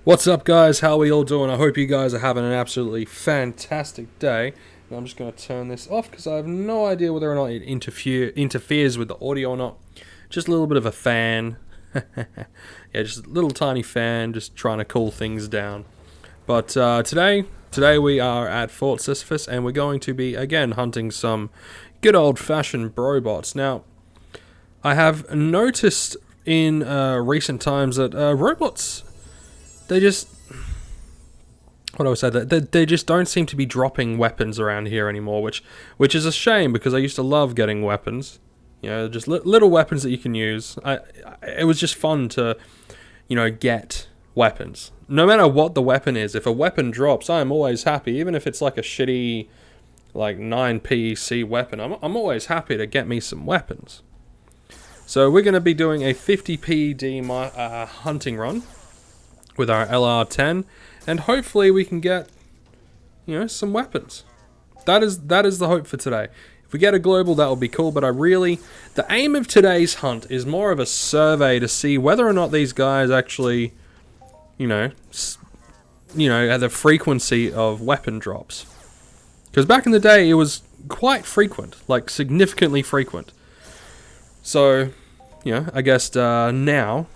What's up, guys? How are we all doing? I hope you guys are having an absolutely fantastic day. And I'm just going to turn this off because I have no idea whether or not it interferes with the audio or not. Just a little bit of a fan. Yeah, just a little tiny fan, just trying to cool things down. But today we are at Fort Sisyphus, and we're going to be again hunting some good old-fashioned brobots. Now, I have noticed in recent times that robots, they just, what do I say, they just don't seem to be dropping weapons around here anymore, which is a shame because I used to love getting weapons. You know, just little weapons that you can use. It was just fun to, get weapons. No matter what the weapon is, if a weapon drops, I am always happy. Even if it's like a shitty, like 9 PEC weapon, I'm always happy to get me some weapons. So we're going to be doing a 50 PED hunting run with our LR10, and hopefully we can get, some weapons. That is the hope for today. If we get a global, that will be cool, but the aim of today's hunt is more of a survey to see whether or not these guys actually, at the frequency of weapon drops. Because back in the day, it was quite frequent, like significantly frequent. So, I guess now,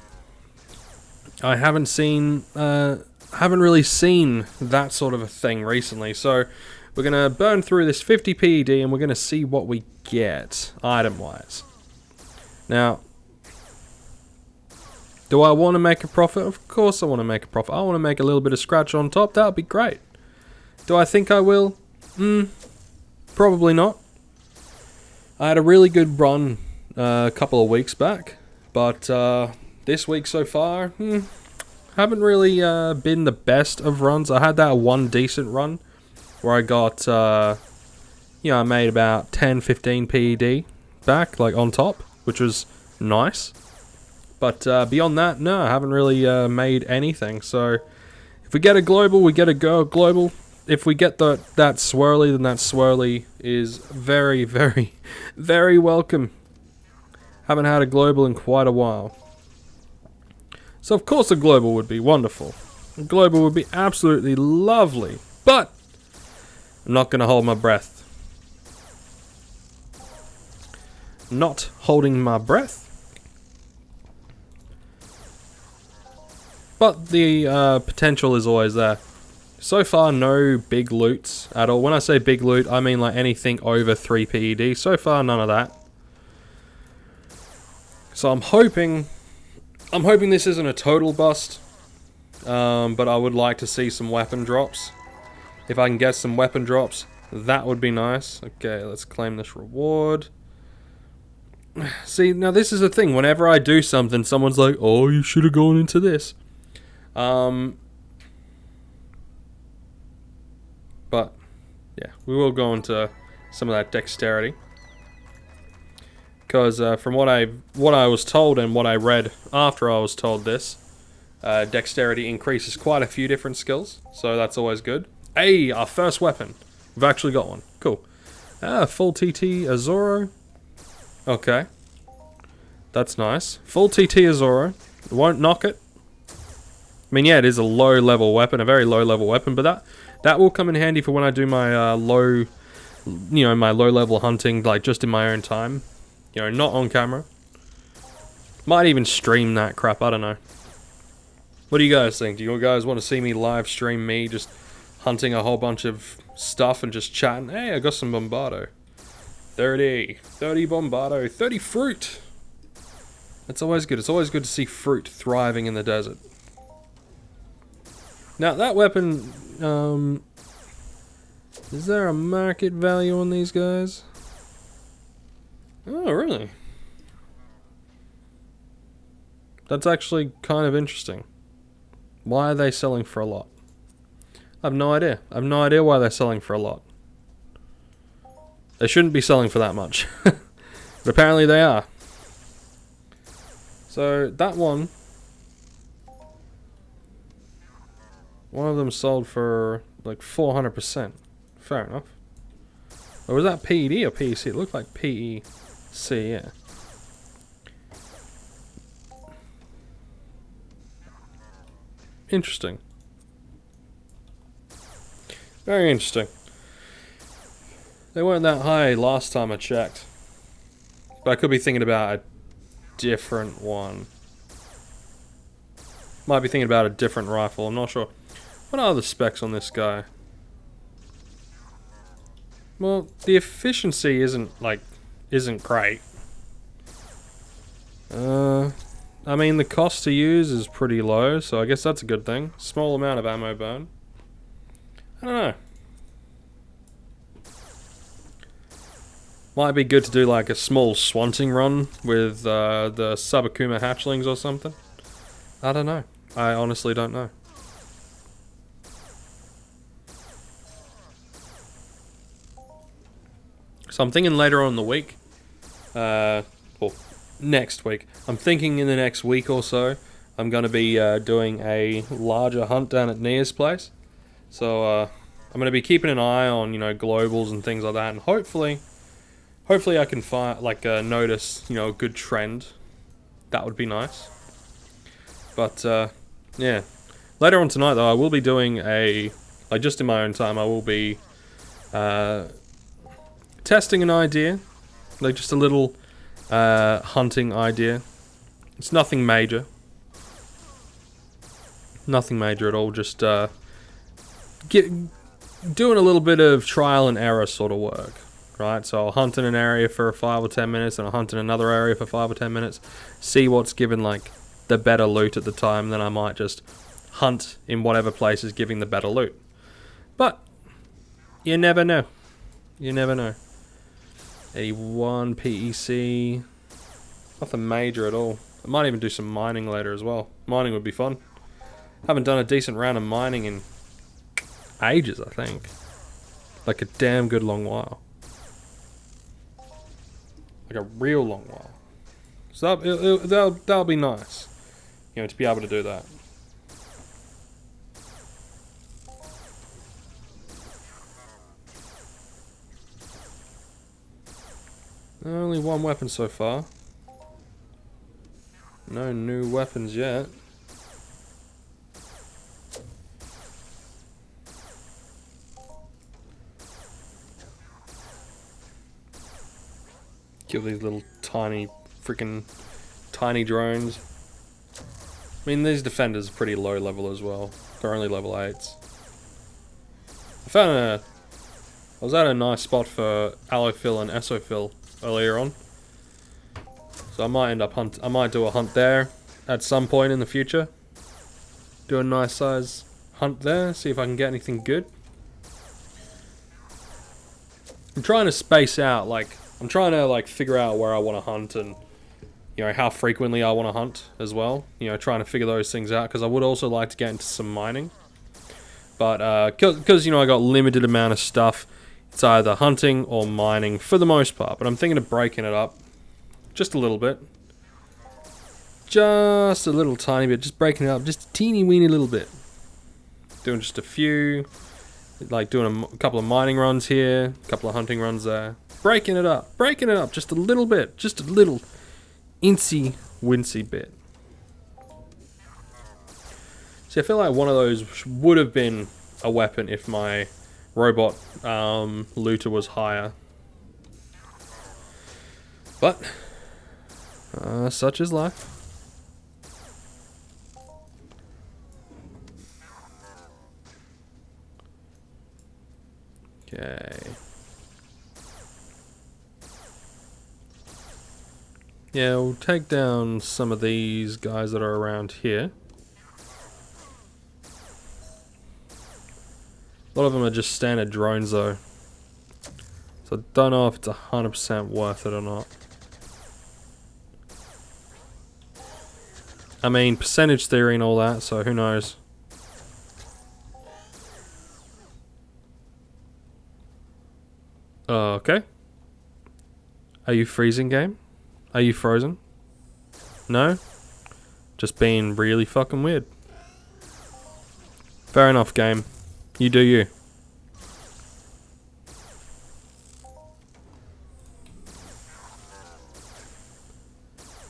I haven't really seen that sort of a thing recently. So we're going to burn through this 50 PED and we're going to see what we get item-wise. Now, do I want to make a profit? Of course I want to make a profit. I want to make a little bit of scratch on top. That would be great. Do I think I will? Probably not. I had a really good run a couple of weeks back, but this week so far, haven't really been the best of runs. I had that one decent run where I got, I made about 10-15 PED back, like on top, which was nice. But beyond that, no, I haven't really made anything. So if we get a global, we get a global. If we get that swirly, then that swirly is very, very, very welcome. Haven't had a global in quite a while. So of course a global would be wonderful. A global would be absolutely lovely. But I'm not going to hold my breath. Not holding my breath. But the potential is always there. So far, no big loots at all. When I say big loot, I mean like anything over 3 PED. So far, none of that. So I'm hoping this isn't a total bust, but I would like to see some weapon drops. If I can get some weapon drops, that would be nice. Okay, let's claim this reward. See, now this is the thing. Whenever I do something, someone's like, "Oh, you should have gone into this." But yeah, we will go into some of that dexterity. Because from what I was told and what I read after I was told this, dexterity increases quite a few different skills, so that's always good. Hey, our first weapon. We've actually got one. Cool. Full TT Azoro. Okay. That's nice. Full TT Azoro. Won't knock it. I mean, yeah, it is a low-level weapon, a very low-level weapon, but that will come in handy for when I do my my low-level hunting, like just in my own time. Not on camera. Might even stream that crap, I don't know. What do you guys think? Do you guys want to see me live stream me just hunting a whole bunch of stuff and just chatting? Hey, I got some Bombardo. 30 Bombardo, 30 fruit. That's always good. It's always good to see fruit thriving in the desert. Now, that weapon, is there a market value on these guys? Oh, really? That's actually kind of interesting. Why are they selling for a lot? I have no idea. I have no idea why they're selling for a lot. They shouldn't be selling for that much. But apparently they are. So, that one of them sold for like 400%. Fair enough. Or was that PED or PEC? It looked like PEC, yeah. Interesting. Very interesting. They weren't that high last time I checked. But I could be thinking about a different one. Might be thinking about a different rifle, I'm not sure. What are the specs on this guy? Well, the efficiency isn't great. I mean, the cost to use is pretty low, so I guess that's a good thing. Small amount of ammo burn. I don't know. Might be good to do like a small swanting run with the Subakuma hatchlings or something. I don't know. I honestly don't know. So I'm thinking later on in the week, or next week. I'm thinking in the next week or so, I'm going to be doing a larger hunt down at Nia's place. So I'm going to be keeping an eye on, you know, globals and things like that, and hopefully I can find notice, you know, a good trend. That would be nice. But yeah, later on tonight though, I will be doing just in my own time, I will be testing an idea, like just a little hunting idea. It's nothing major. Nothing major at all, just doing a little bit of trial and error sort of work, right? So I'll hunt in an area for 5 or 10 minutes, and I'll hunt in another area for 5 or 10 minutes, see what's given like the better loot at the time, then I might just hunt in whatever place is giving the better loot. But you never know. You never know. 81 PEC. Nothing major at all. I might even do some mining later as well. Mining would be fun. Haven't done a decent round of mining in ages, I think. Like a damn good long while. Like a real long while. So that'll be nice. You know, to be able to do that. Only one weapon so far. No new weapons yet. Kill these little tiny, freaking tiny drones. I mean, these defenders are pretty low level as well. They're only level 8s. I was at a nice spot for allofill and esofill earlier on. So I might I might do a hunt there at some point in the future. Do a nice size hunt there, see if I can get anything good. I'm trying to space out, I'm trying to figure out where I want to hunt and, you know, how frequently I want to hunt as well. You know, trying to figure those things out, because I would also like to get into some mining. But because you know, I got limited amount of stuff, it's either hunting or mining for the most part. But I'm thinking of breaking it up just a little bit. Just a little tiny bit, just breaking it up just a teeny weeny little bit. Doing just a few, like doing a couple of mining runs here, a couple of hunting runs there. Breaking it up just a little bit, just a little incy wincy bit. See, I feel like one of those would have been a weapon if my robot looter was higher. But such is life. Okay. Yeah, we'll take down some of these guys that are around here. A lot of them are just standard drones though. So I don't know if it's 100% worth it or not. I mean, percentage theory and all that, so who knows. Okay. Are you freezing, game? Are you frozen? No? Just being really fucking weird. Fair enough, game. You do you.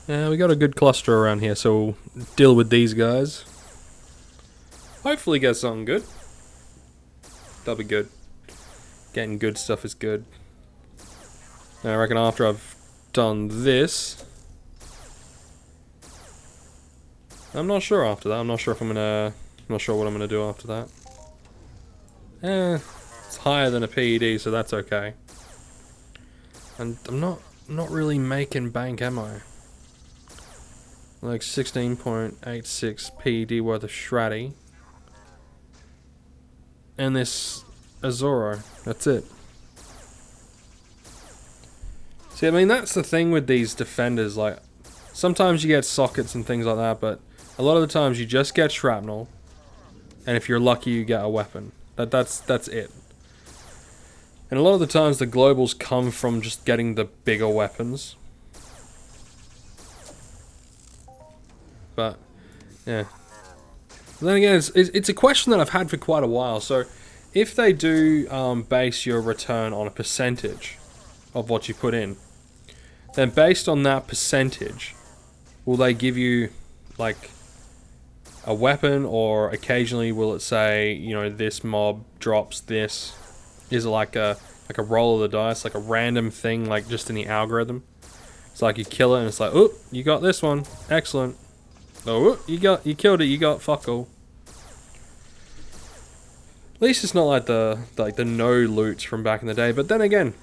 Yeah, we got a good cluster around here, so we'll deal with these guys. Hopefully get something good. That'll be good. Getting good stuff is good. And I reckon after I've done this, I'm not sure after that. I'm not sure if I'm not sure what I'm gonna do after that. It's higher than a PED, so that's okay. And I'm not really making bank, am I? Like 16.86 PED worth of Shraddy. And this Azoro. That's it. See, I mean, that's the thing with these defenders. Like, sometimes you get sockets and things like that, but a lot of the times you just get shrapnel. And if you're lucky, you get a weapon. That's it. And a lot of the times the globals come from just getting the bigger weapons. But, yeah. But then again, it's a question that I've had for quite a while. So, if they do base your return on a percentage of what you put in, then based on that percentage, will they give you, like, a weapon, or occasionally will it say, you know, this mob drops this? Is it like a roll of the dice, like a random thing, like just in the algorithm? It's like you kill it and it's like, oh, you got this one, excellent. Oh, you killed it, you got fuck all. At least it's not like the no loots from back in the day. But then again,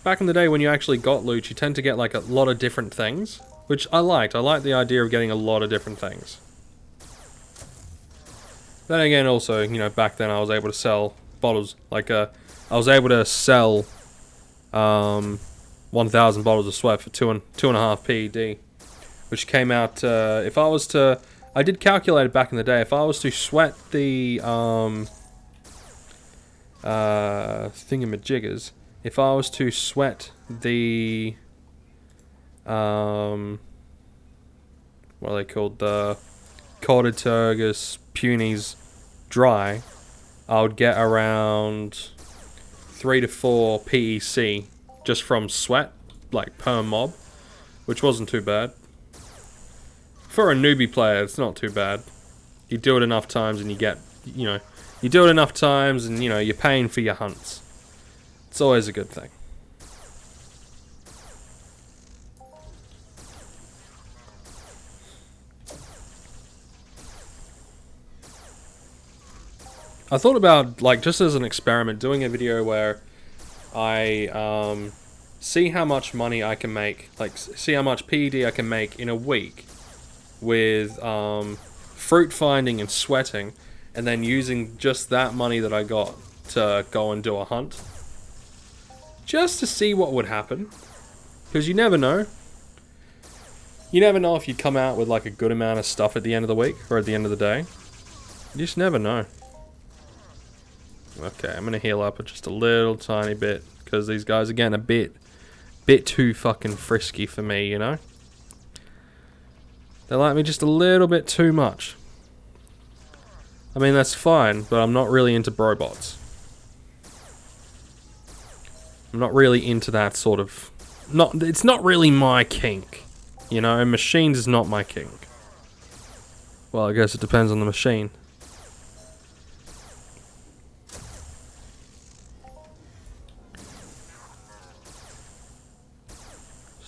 back in the day when you actually got loot, you tend to get like a lot of different things, which I liked. I liked the idea of getting a lot of different things. Then again, also, you know, back then I was able to sell bottles. Like, I was able to sell 1,000 bottles of sweat for 2.5 PED, which came out. If I was to, I did calculate it back in the day. If I was to sweat the thingamajiggers, if I was to sweat the what are they called? The Cordyturgus punies dry, I would get around 3 to 4 PEC just from sweat, like per mob, which wasn't too bad. For a newbie player, it's not too bad. You do it enough times and you get, you know, you do it enough times and, you know, you're paying for your hunts. It's always a good thing. I thought about, like, just as an experiment, doing a video where I see how much money I can make, like, see how much PED I can make in a week with fruit finding and sweating, and then using just that money that I got to go and do a hunt. Just to see what would happen. Because you never know. You never know if you come out with, like, a good amount of stuff at the end of the week, or at the end of the day. You just never know. Okay, I'm gonna heal up just a little tiny bit, because these guys are getting a bit too fucking frisky for me, you know? They like me just a little bit too much. I mean, that's fine, but I'm not really into brobots. I'm not really into that sort of... It's not really my kink, you know? Machines is not my kink. Well, I guess it depends on the machine.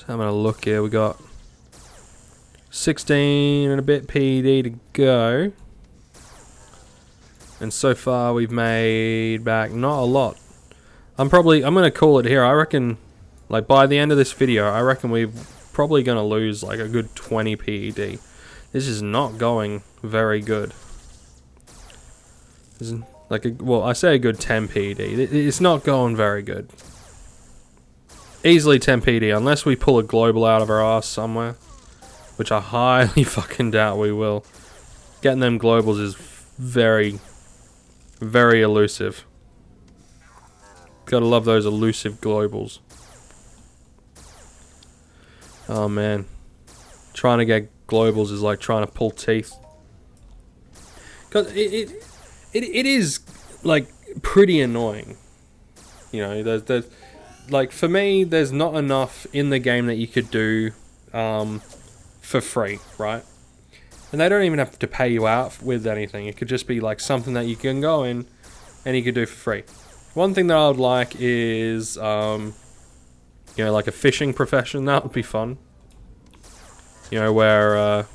Having a look here, we got 16 and a bit PED to go, and so far we've made back not a lot. I'm gonna call it here. I reckon, like, by the end of this video, I reckon we're probably gonna lose like a good 20 PED. This is not going very good. This is like well, I say a good 10 PED. It's not going very good. Easily 10 PD, unless we pull a global out of our ass somewhere. Which I highly fucking doubt we will. Getting them globals is very, very elusive. Gotta love those elusive globals. Oh man. Trying to get globals is like trying to pull teeth. Because it is, like, pretty annoying. You know, there's like, for me, there's not enough in the game that you could do for free, right? And they don't even have to pay you out with anything. It could just be like something that you can go in and you could do for free. One thing that I would like is, like a fishing profession. That would be fun. Where, I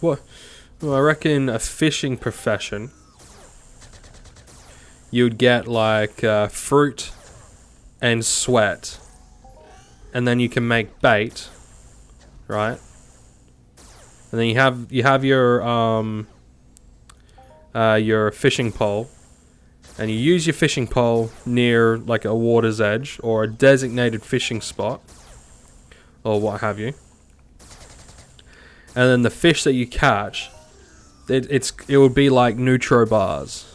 reckon a fishing profession, you'd get like fruit and sweat, and then you can make bait, right? And then you have your fishing pole, and you use your fishing pole near like a water's edge or a designated fishing spot, or what have you. And then the fish that you catch, it would be like neutro bars,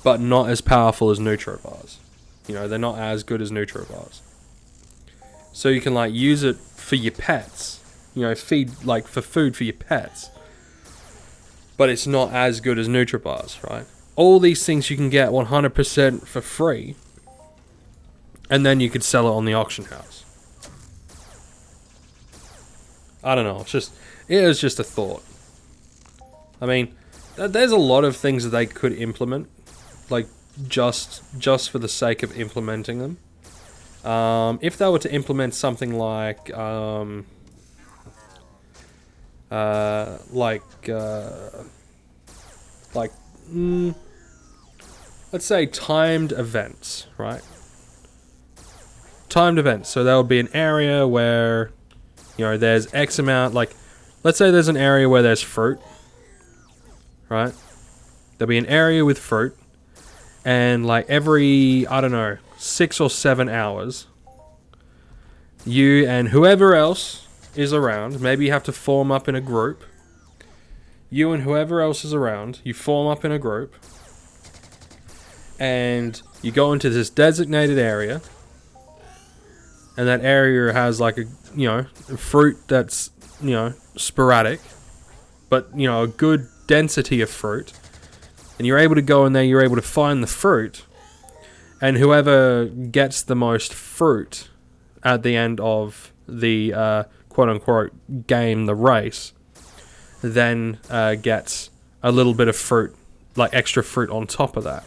but not as powerful as neutro bars. They're not as good as neutro bars. So you can like use it for your pets. Feed like for food for your pets. But it's not as good as neutro bars, right? All these things you can get 100% for free, and then you could sell it on the auction house. I don't know. It was just a thought. I mean, there's a lot of things that they could implement, like just for the sake of implementing them. If they were to implement something like let's say timed events, right? Timed events. So there would be an area where, there's X amount, like, let's say there's an area where there's fruit, right? There'll be an area with fruit, and like every, 6 or 7 hours, you and whoever else is around, maybe you have to form up in a group. You and whoever else is around, you form up in a group, and you go into this designated area, and that area has like a fruit that's sporadic, but a good density of fruit, and you're able to go in there, you're able to find the fruit, and whoever gets the most fruit at the end of the quote unquote game, the race, then gets a little bit of fruit, like extra fruit on top of that.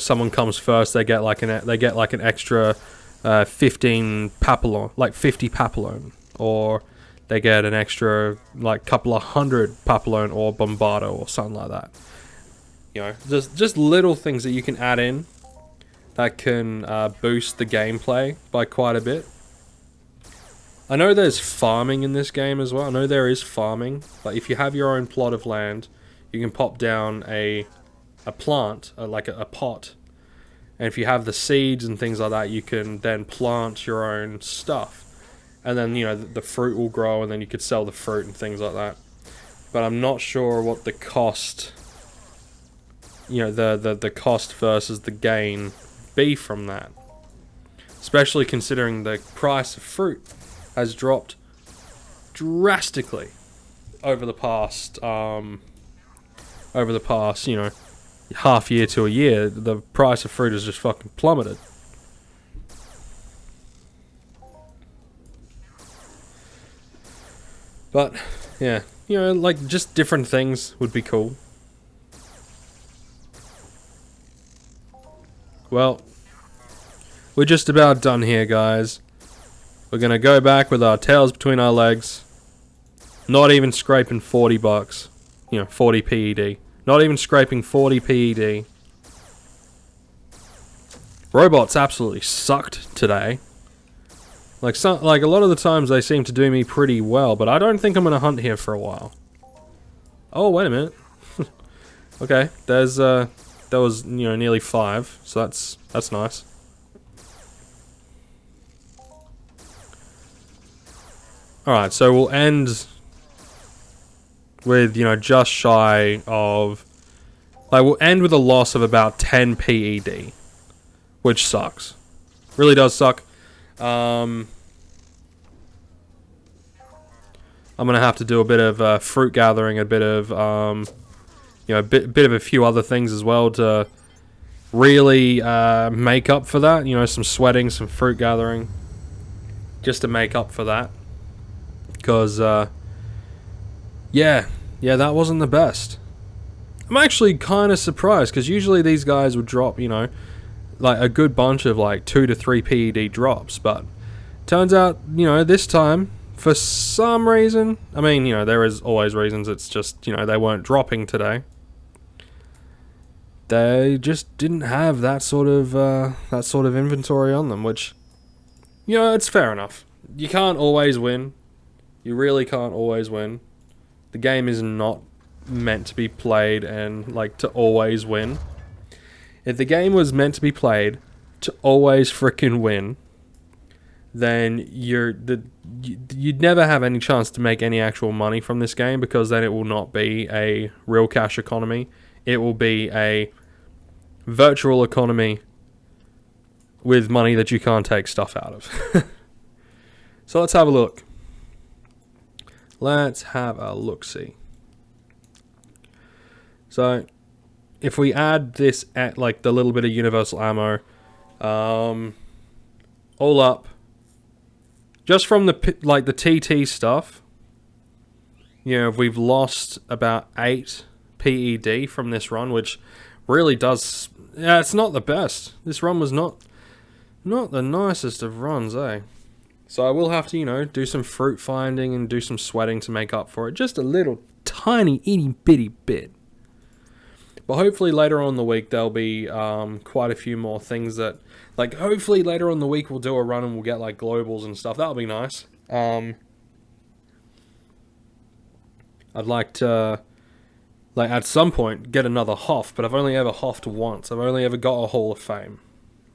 Someone comes first, they get like an extra 15 papillon, like 50 papillon, or they get an extra like couple of 100 papillon or bombardo or something like that. Just little things that you can add in that can boost the gameplay by quite a bit. I know there's farming in this game as well. I know there is farming. Like if you have your own plot of land, you can pop down a plant, like a pot. And if you have the seeds and things like that, you can then plant your own stuff. And then, the fruit will grow, and then you could sell the fruit and things like that. But I'm not sure what the cost, the cost versus the gain be from that. Especially considering the price of fruit has dropped drastically over the past, half year to a year. The price of fruit has just fucking plummeted. But yeah, like just different things would be cool. Well, we're just about done here, guys. We're gonna go back with our tails between our legs. Not even scraping $40. 40 PED. Not even scraping 40 PED. Robots absolutely sucked today. Like a lot of the times they seem to do me pretty well, but I don't think I'm gonna hunt here for a while. Oh, wait a minute. Okay, that was nearly 5, so that's nice. Alright, so we'll end with, just shy of... Like, we'll end with a loss of about 10 PED. Which sucks. Really does suck. I'm gonna have to do a bit of fruit gathering, a bit of, bit of a few other things as well to really make up for that. Some sweating, some fruit gathering. just to make up for that. Because, yeah, that wasn't the best. I'm actually kind of surprised, because usually these guys would drop, you know, like a good bunch of like 2 to 3 PED drops, but turns out, you know, this time, for some reason, I mean, you know, there is always reasons, it's just, you know, they weren't dropping today. They just didn't have that sort of inventory on them, which, you know, it's fair enough. You can't always win. You really can't always win. The game is not meant to be played and, like, to always win. If the game was meant to be played to always frickin' win, then you'd never have any chance to make any actual money from this game, because then it will not be a real cash economy. It will be a virtual economy with money that you can't take stuff out of. So let's have a look. Let's have a look-see. So if we add this at like the little bit of universal ammo, all up, just from the TT stuff, you know, we've lost about 8 PED from this run, which really does. Yeah, it's not the best. This run was not the nicest of runs, eh? So I will have to, you know, do some fruit finding and do some sweating to make up for it. Just a little tiny itty bitty bit. But hopefully later on in the week there'll be quite a few more things that, like, hopefully later on in the week we'll do a run and we'll get like globals and stuff. That'll be nice. I'd like to, like, at some point get another Hoff, but I've only ever Hoffed once. I've only ever got a Hall of Fame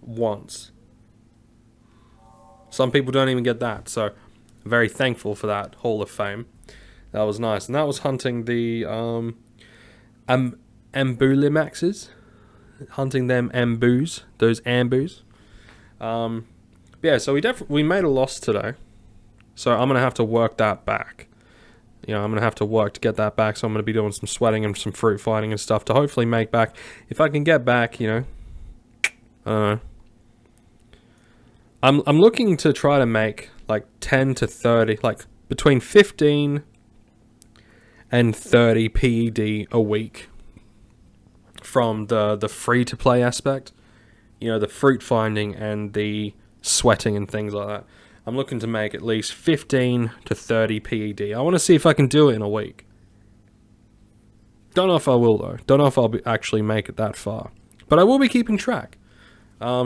once. Some people don't even get that, so I'm very thankful for that Hall of Fame. That was nice, and that was hunting the Ambulimaxes, hunting them ambus, those ambus. Yeah, so we made a loss today, so I'm gonna have to work that back. You know, I'm gonna have to work to get that back. So I'm gonna be doing some sweating and some fruit fighting and stuff to hopefully make back. If I can get back, you know, I don't know. I'm looking to try to make like 10 to 30, like between 15 and 30 PED a week from the free to play aspect. You know, the fruit finding and the sweating and things like that. I'm looking to make at least 15 to 30 PED. I want to see if I can do it in a week. Don't know if I will, though. Don't know if I'll actually make it that far. But I will be keeping track.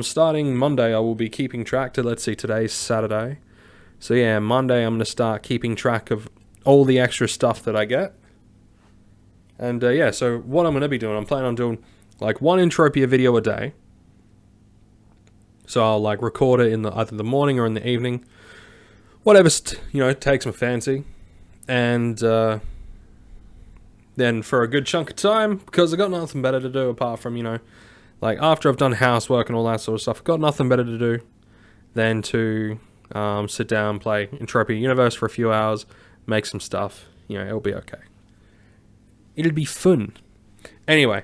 Starting Monday, I will be keeping track to, let's see, today's Saturday. So yeah, Monday I'm going to start keeping track of all the extra stuff that I get. And yeah, so what I'm going to be doing, I'm planning on doing like 1 Entropia video a day. So I'll like record it in either the morning or in the evening. Whatever, you know, takes my fancy. And then for a good chunk of time, because I've got nothing better to do apart from, you know, like after I've done housework and all that sort of stuff, I've got nothing better to do than to sit down, play Entropia Universe for a few hours, make some stuff. You know, it'll be okay. It'll be fun. Anyway,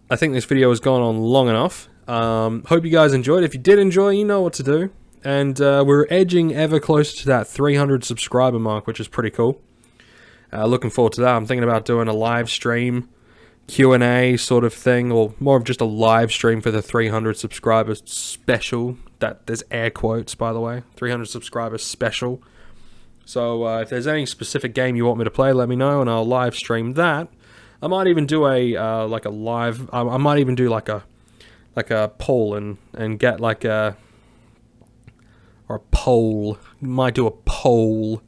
I think this video has gone on long enough. Hope you guys enjoyed. If you did enjoy, you know what to do. And we're edging ever closer to that 300 subscriber mark, which is pretty cool. Looking forward to that. I'm thinking about doing a live stream Q&A sort of thing, or more of just a live stream for the 300 subscribers special. That there's air quotes, by the way. 300 subscribers special. So if there's any specific game you want me to play, let me know, and I'll live stream that. I might even do a like a live. I might even do like a poll and get like a poll. Might do a poll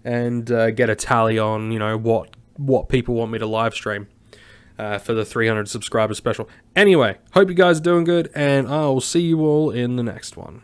and get a tally on, you know, what people want me to live stream for the 300 subscribers special. Anyway, hope you guys are doing good, and I'll see you all in the next one.